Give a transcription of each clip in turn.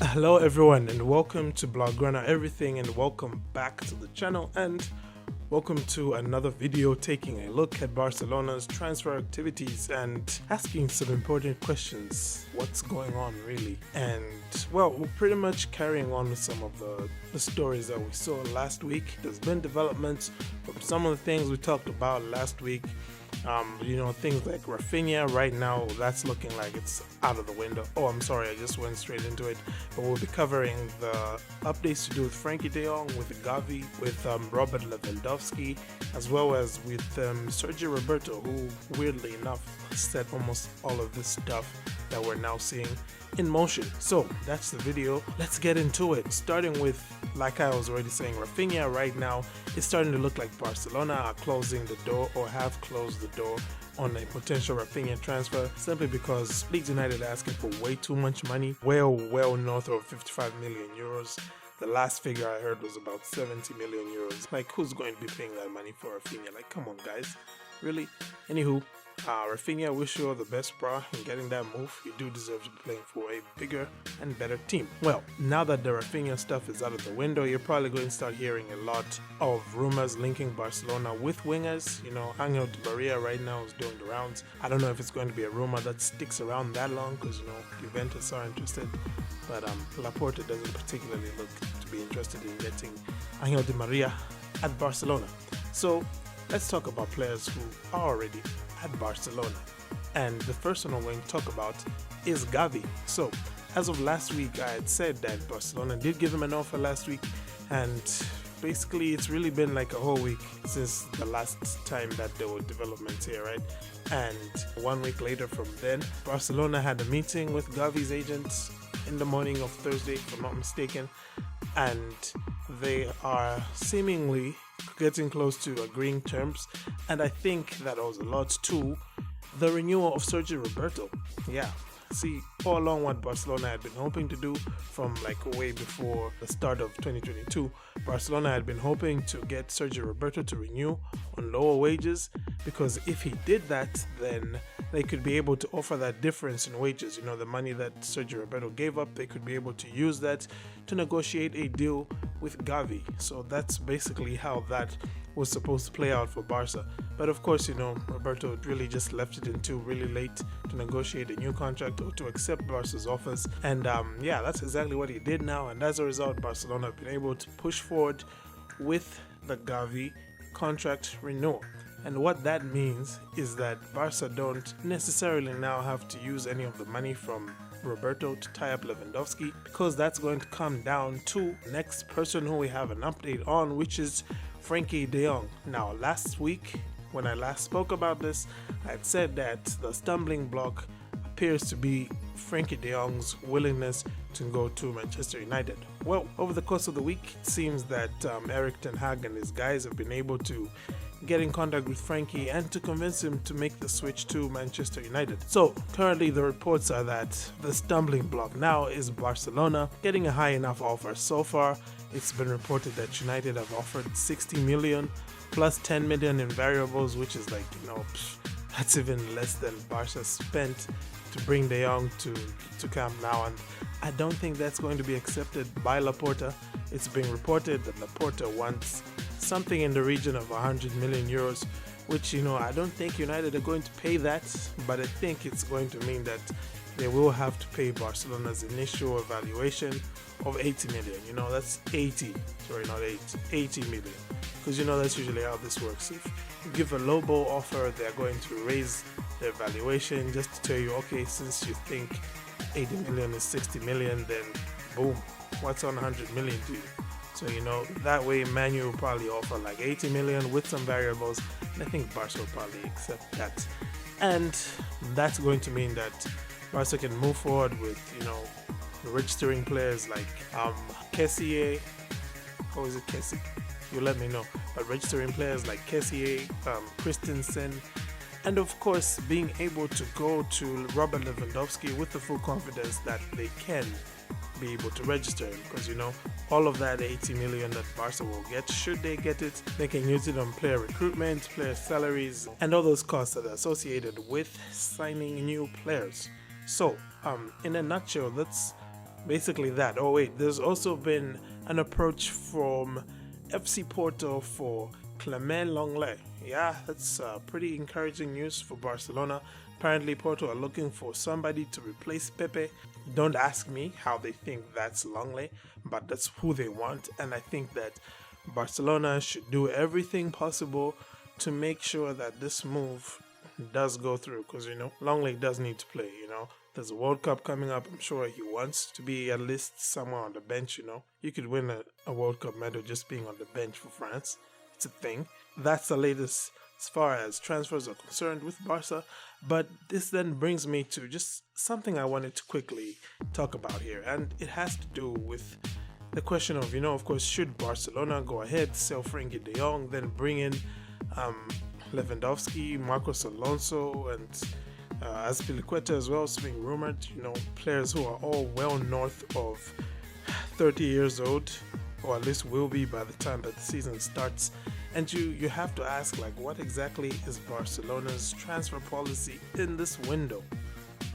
Hello everyone and welcome to Blaugrana everything and welcome back to the channel and welcome to another video taking a look at Barcelona's transfer activities and asking some important questions. What's going on really? And well, we're pretty much carrying on with some of the stories that we saw last week. There's been developments from some of the things we talked about last week. Things like Rafinha right now, that's looking like it's out of the window. Oh, I'm sorry, I just went straight into it. But we'll be covering the updates to do with Frenkie De Jong, with Gavi, with Robert Lewandowski, as well as with Sergio Roberto, who weirdly enough said almost all of this stuff that we're now seeing in motion. So that's the video. Let's get into it. Starting with, like I was already saying, Rafinha right now is starting to look like Barcelona are closing the door or have closed the door on a potential Rafinha transfer simply because Leeds United are asking for way too much money, well north of 55 million euros. The last figure I heard was about 70 million euros. Like, who's going to be paying that money for Rafinha? Like, come on guys, really? Anywho, Rafinha, wish you all the best, bro, in getting that move. You do deserve to be playing for a bigger and better team. Well, now that the Rafinha stuff is out of the window, you're probably going to start hearing a lot of rumors linking Barcelona with wingers. Angel Di Maria right now is doing the rounds. I don't know if it's going to be a rumor that sticks around that long because, Juventus are interested. But Laporta doesn't particularly look to be interested in getting Angel Di Maria at Barcelona. So let's talk about players who are already at Barcelona. And the first one I'm going to talk about is Gavi. So as of last week, I had said that Barcelona did give him an offer last week, and basically it's really been like a whole week since the last time that there were developments here, right? And 1 week later from then, Barcelona had a meeting with Gavi's agents in the morning of Thursday, if I'm not mistaken, and they are seemingly getting close to agreeing terms, and I think that owes a lot to the renewal of Sergio Roberto. Yeah, see, all along what Barcelona had been hoping to do from like way before the start of 2022, Barcelona had been hoping to get Sergio Roberto to renew on lower wages, because if he did that, then they could be able to offer that difference in wages. The money that Sergio Roberto gave up, they could be able to use that to negotiate a deal with Gavi. So that's basically how that was supposed to play out for Barca. But of course, Roberto really just left it until really late to negotiate a new contract or to accept Barca's offers. And yeah, that's exactly what he did now. And as a result, Barcelona have been able to push forward with the Gavi contract renewal. And what that means is that Barca don't necessarily now have to use any of the money from Roberto to tie up Lewandowski, because that's going to come down to the next person who we have an update on, which is Frenkie De Jong. Now, last week, when I last spoke about this, I had said that the stumbling block appears to be Frenkie De Jong's willingness to go to Manchester United. Well, over the course of the week, it seems that Erik ten Hag and his guys have been able to get in contact with Frenkie and to convince him to make the switch to Manchester United. So currently the reports are that the stumbling block now is Barcelona getting a high enough offer. So far, it's been reported that United have offered 60 million plus 10 million in variables, which is like, that's even less than Barca spent to bring De Jong to Camp Nou, and I don't think that's going to be accepted by Laporta. It's being reported that Laporta wants something in the region of 100 million euros, which I don't think United are going to pay that, but I think it's going to mean that they will have to pay Barcelona's initial evaluation of 80 million. That's 80 million, because that's usually how this works. If you give a low ball offer, they're going to raise their valuation just to tell you, okay, since you think 80 million is 60 million, then boom, what's on 100 million to you? So, that way Manu will probably offer like 80 million with some variables, and I think Barca will probably accept that. And that's going to mean that Barca can move forward with, registering players like Kessié. How is it, Kessie? You let me know. But registering players like Kessié, Christensen, and of course being able to go to Robert Lewandowski with the full confidence that they can be able to register him, because all of that 80 million that Barca will get, should they get it, they can use it on player recruitment, player salaries, and all those costs that are associated with signing new players. So in a nutshell, that's basically that. Oh wait, there's also been an approach from FC Porto for Clement Lenglet. Yeah, that's pretty encouraging news for Barcelona. Apparently Porto are looking for somebody to replace Pepe. Don't ask me how they think that's Lenglet, but that's who they want, and I think that Barcelona should do everything possible to make sure that this move does go through, because Lenglet does need to play. There's a World Cup coming up. I'm sure he wants to be at least somewhere on the bench. You could win a World Cup medal just being on the bench for France. It's a thing. That's the latest as far as transfers are concerned with Barca. But this then brings me to just something I wanted to quickly talk about here, and it has to do with the question of, of course, should Barcelona go ahead, sell Frenkie De Jong, then bring in Lewandowski, Marcos Alonso, and Azpilicueta as well, is being rumored, players who are all well north of 30 years old, or at least will be by the time that the season starts. And you have to ask, like, what exactly is Barcelona's transfer policy in this window?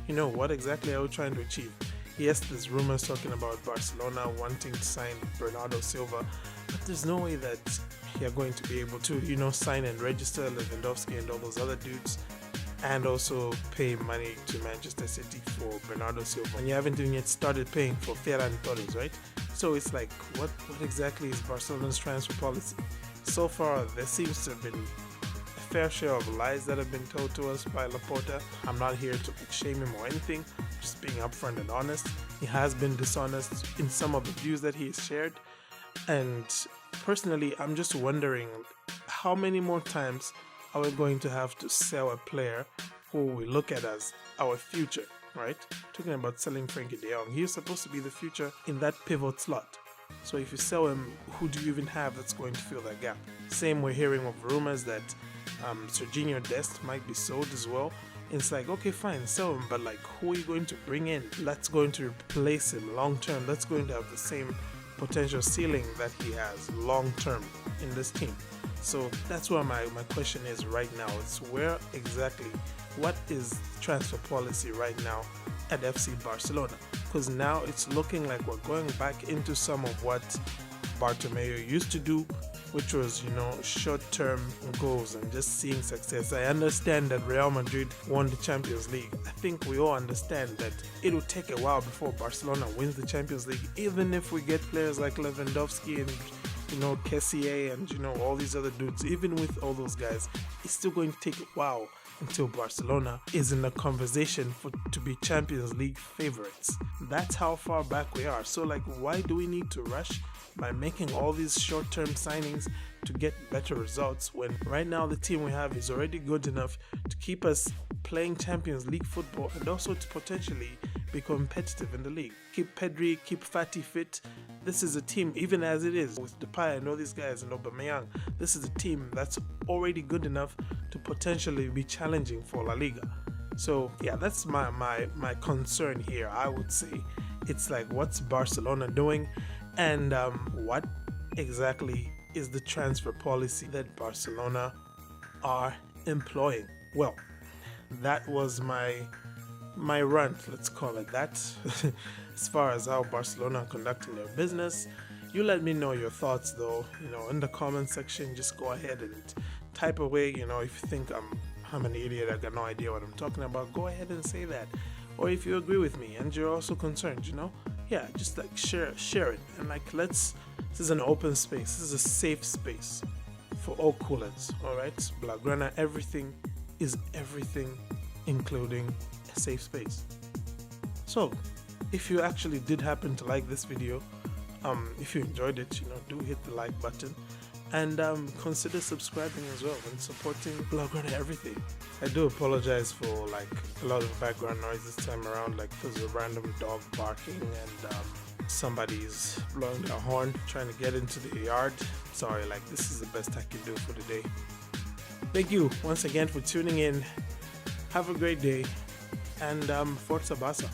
What exactly are we trying to achieve? Yes, there's rumors talking about Barcelona wanting to sign Bernardo Silva, but there's no way that you're going to be able to, sign and register Lewandowski and all those other dudes, and also pay money to Manchester City for Bernardo Silva. And you haven't even yet started paying for Ferran Torres, right? So it's like, what exactly is Barcelona's transfer policy? So far, there seems to have been a fair share of lies that have been told to us by Laporta. I'm not here to shame him or anything, just being upfront and honest. He has been dishonest in some of the views that he has shared. And personally, I'm just wondering, how many more times are we going to have to sell a player who we look at as our future, right? Talking about selling Frenkie De Jong, he's supposed to be the future in that pivot slot. So if you sell him, who do you even have that's going to fill that gap? Same, we're hearing of rumors that Serginho Dest might be sold as well. It's like, okay, fine, sell him, but like, who are you going to bring in that's going to replace him long term, that's going to have the same potential ceiling that he has long term in this team? So that's where my question is right now. It's what is transfer policy right now at FC Barcelona? Because now it's looking like we're going back into some of what Bartomeu used to do, which was, short-term goals and just seeing success. I understand that Real Madrid won the Champions League. I think we all understand that it will take a while before Barcelona wins the Champions League, even if we get players like Lewandowski and Kessié and all these other dudes. Even with all those guys, it's still going to take a while until Barcelona is in the conversation to be Champions League favorites. That's how far back we are. So like, why do we need to rush by making all these short-term signings to get better results, when right now the team we have is already good enough to keep us playing Champions League football and also to potentially be competitive in the league? Keep Pedri, keep Fati fit. This is a team, even as it is with Depay and all these guys and Aubameyang, this is a team that's already good enough to potentially be challenging for La Liga. So yeah, that's my concern here. I would say it's like, what's Barcelona doing, and what exactly is the transfer policy that Barcelona are employing? Well, that was my rant, let's call it that, as far as how Barcelona are conducting their business. You let me know your thoughts though, in the comment section. Just go ahead and type away, if you think I'm an idiot, I got no idea what I'm talking about, go ahead and say that. Or if you agree with me and you're also concerned, yeah, just like share it, and like, this is an open space, this is a safe space for all coolers. All right, Blaugrana, everything is everything, including a safe space. So if you actually did happen to like this video, if you enjoyed it, do hit the like button, and consider subscribing as well and supporting Blaugrana everything. I do apologize for like a lot of background noise this time around, like there's a random dog barking and somebody's blowing their horn trying to get into the yard. Sorry, like, this is the best I can do for today. Thank you once again for tuning in. Have a great day, and Forza Barca.